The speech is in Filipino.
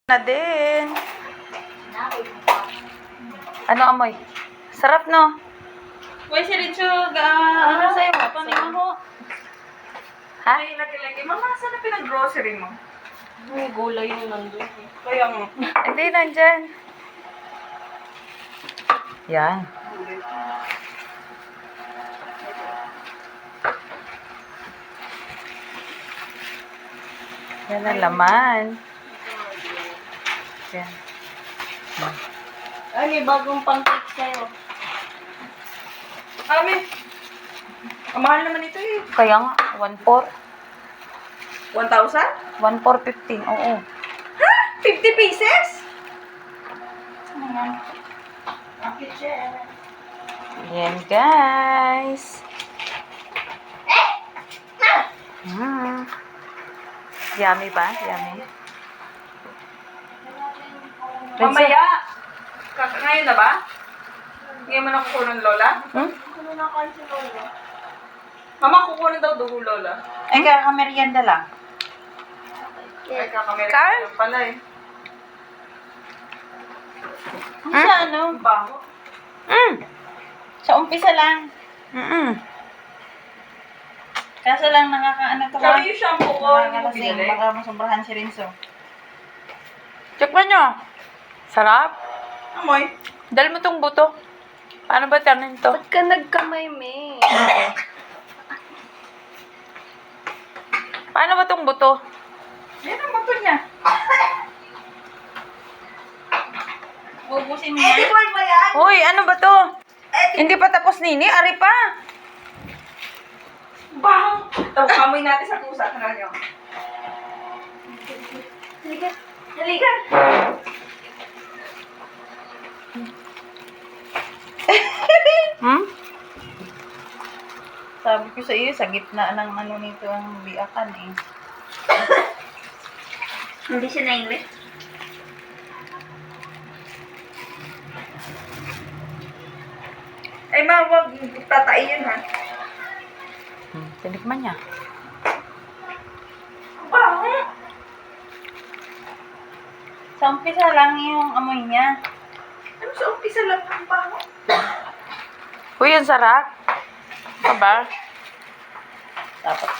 Na din. Ano amoy? Sarap, no? Uy, si Richard, ano sa'yo? Paano mo? Ha? Ay, lagi-lagi. Mama, saan na pinag-grocery mo? May gulay na nandun. Kaya mo. Hindi, nandyan. Yan. Yan ang laman. Yan. Ay, may bagong pancake sa'yo. Ami. Ang mahal naman ito eh. Kaya nga, 1,400. 1,000? 1,450. Oo. Ha? 50 pieces? Bakit siya? Yan, guys. Yummy ba? Yummy. Mamaya. Ngayon na ba? Ngayon mo na kukunan, Lola? Hmm? Ano na kayo si Lola? Mama, kukunan daw dugo, Lola. Ay, kaka-merienda lang. Ay, kakamera Carl? lang pala eh. Sa ano? Ang baho. Sa umpisa lang. Kaso lang nakakaano to Sabi yung shampoo ko, hindi mo Nakakalasing. binili. Baka masobrahan si Rinso. Tikman nyo. Sarap. Amoy. Dal mo tong buto. Paano ba tanin to? Ba't ka nagkamay, me? Paano ba tong buto? Yan ang bato niya. Bubusin mo Edible ba yan? Hoy, ano ba to? Hindi pa tapos nini. Ari pa. Baho. Ito, kamoy natin sa kusa. Ano nyo? Halika. Halika. Hmm? Sabi ko sa iyo, sa gitna ng ano nito ang biakan eh. Hindi siya na-English? Ay, ma, wag tatai yun, ha? Tinikman niya. Baho. Sa umpisa lang yung amoy niya. Ano sa umpisa lang ang baho? Uy, ang sarap. Aba? Dapat